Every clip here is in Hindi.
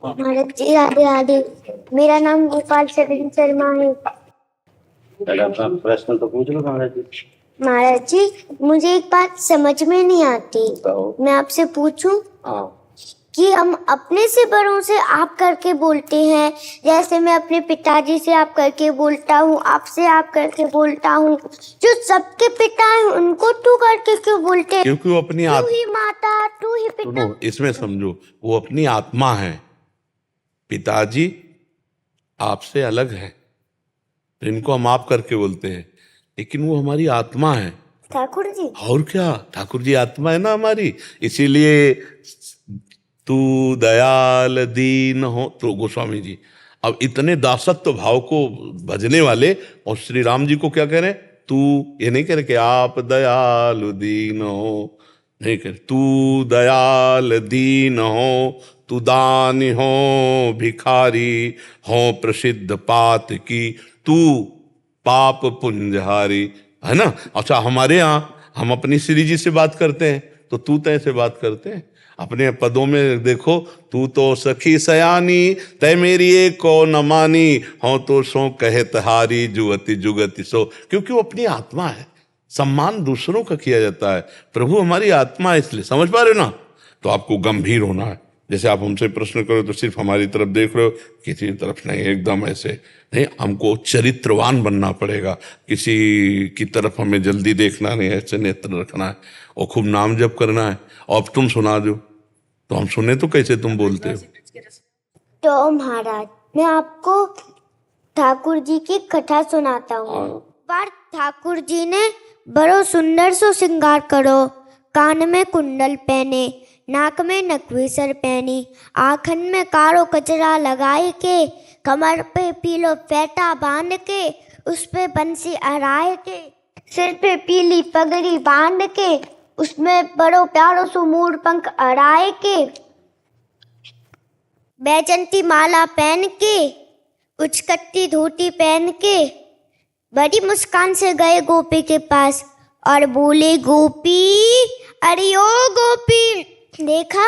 महाराज जी राधे राधे। मेरा नाम गोपाल चरण शर्मा है। अपना प्रश्न तो पूछ लो महाराज जी। महाराज जी, मुझे एक बात समझ में नहीं आती, मैं आपसे पूछूं? हाँ। कि हम अपने से बड़ों से आप करके बोलते हैं, जैसे मैं अपने पिताजी से आप करके बोलता हूँ, आपसे आप करके बोलता हूँ। जो सबके पिता हैं उनको तू करके क्यों बोलते हैं? क्योंकि वो अपनी तू ही माता, तू ही पिता। सुनो, इसमें समझो, वो अपनी आत्मा है। पिताजी आपसे अलग है, इनको हम आप करके बोलते हैं, लेकिन वो हमारी आत्मा है। ठाकुर जी, और क्या, ठाकुर जी आत्मा है ना हमारी। इसीलिए तू दयाल दीन हो, तो गोस्वामी जी अब इतने दासत्व भाव को भजने वाले, और श्री राम जी को क्या कह रहे हैं? तू, ये नहीं कह रहे कि आप दयाल दीन हो, नहीं कह रहे, तू दयाल दीन हो, तू दानी हो, भिखारी हो, प्रसिद्ध पात की, तू पाप पुंजहारी, है ना। अच्छा, हमारे यहाँ हम अपनी श्री जी से बात करते हैं तो तू तय से बात करते हैं। अपने पदों में देखो, तू तो सखी सयानी, तय मेरी एक को न मानी, हो तो सो कहत हारी, जुगति जुगति सो। क्योंकि वो अपनी आत्मा है। सम्मान दूसरों का किया जाता है, प्रभु हमारी आत्मा है, इसलिए। समझ पा रहे हो ना? तो आपको गंभीर होना है। जैसे आप हमसे प्रश्न करो तो सिर्फ हमारी तरफ देख रहे हो, किसी तरफ नहीं, एकदम ऐसे नहीं। हमको चरित्रवान बनना पड़ेगा, किसी की तरफ हमें जल्दी देखना नहीं, ऐसे नेत्र रखना है और खूब नाम जप करना है। और अब तुम सुना दो तो हम सुने तो कैसे तुम बोलते हो? तो महाराज, मैं आपको ठाकुर जी की कथा सुनाता हूँ। बार ठाकुर जी ने बड़ो सुंदर सो श्रृंगार करो, कान में कुंडल पहने, नाक में नकवीसर पहनी, आँखन में कारो कचरा लगाए के, कमर पे पीलो फेटा बांध के, उस पे बंसी अराए के, सिर पे पीली पगड़ी बांध के, उसमें बड़ो प्यारो सो मोर पंख अराए के, बैजंती माला पहन के, उचकट्टी धोती पहन के, बड़ी मुस्कान से गए गोपी के पास और बोले, गोपी, अरे ओ गोपी। देखा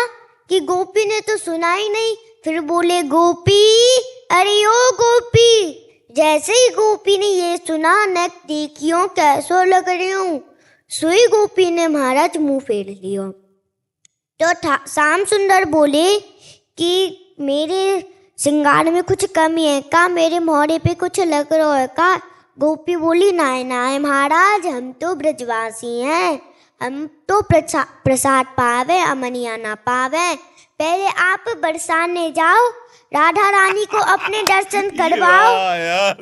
कि गोपी ने तो सुना ही नहीं, फिर बोले, गोपी, अरे ओ गोपी। जैसे ही गोपी ने ये सुना, नक देखियो कैसो लग रही हूँ, सोई गोपी ने महाराज मुंह फेर लिया। तो श्याम सुंदर बोले कि मेरे श्रृंगार में कुछ कमी है का, मेरे मोहरे पे कुछ लग रहा है का? गोपी बोली, नाय नाय महाराज, हम तो ब्रजवासी हैं, हम तो प्रसाद पावे, अमनिया ना पावे। पहले आप बरसाने जाओ, राधा रानी को अपने दर्शन करवाओ,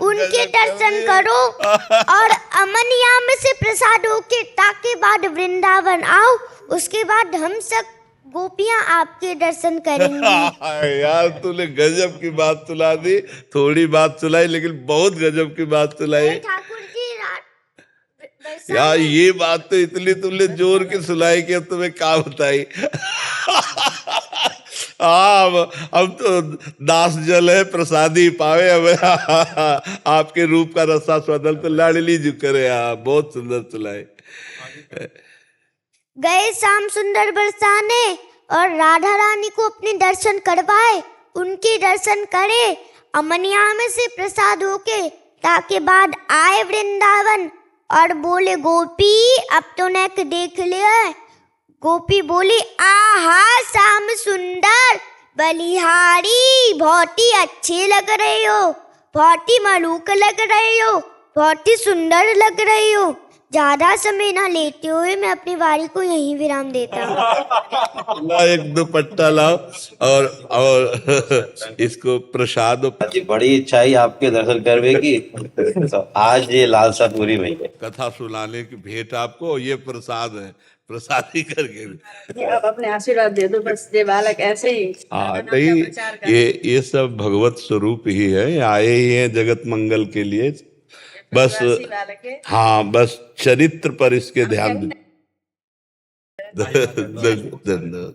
उनके दर्शन करो और अमनिया में से प्रसाद होके ताके बाद वृंदावन आओ, उसके बाद हम सब गोपियां आपके दर्शन करेंगी। यार तूने गजब की बात सुना दी। थोड़ी बात सुनाई लेकिन बहुत गजब की बात सुनाई। ठाकुर जी, यार ये बात तो इतनी तुमने जोर के सुनाई कि अब तुम्हें क्या बताई। अब तो दास जल है प्रसादी पावे, अब आपके रूप का रसा स्वदल तो लाडली जो करे। बहुत सुंदर सुनाई। गए श्याम सुंदर बरसाने और राधा रानी को अपने दर्शन करवाए, उनके दर्शन करे, अमनिया में से प्रसाद होके ताके बाद आए वृंदावन और बोले, गोपी अब तो नेक देख लिया। गोपी बोली, आहा श्याम सुंदर बलिहारी, बहुत ही अच्छे लग रहे हो, बहुत ही मलूक लग रहे हो, बहुत ही सुंदर लग रहे हो। ज्यादा समय ना लेते हुए मैं अपनी वारी को यहीं विराम देता हूँ। एक दुपट्टा लाओ और इसको प्रसाद। बड़ी इच्छा ही आपके दर्शन करने की, तो आज ये लालसा पूरी हुई है। कथा सुनाने की भेंट आपको, ये प्रसाद है, प्रसादी करके आप अपने आशीर्वाद दे दो बस। ये बालक ऐसे ही नहीं, ये सब भगवत स्वरूप ही है, आए ही हैं जगत मंगल के लिए। बस हाँ, बस चरित्र पर इसके ध्यान दो।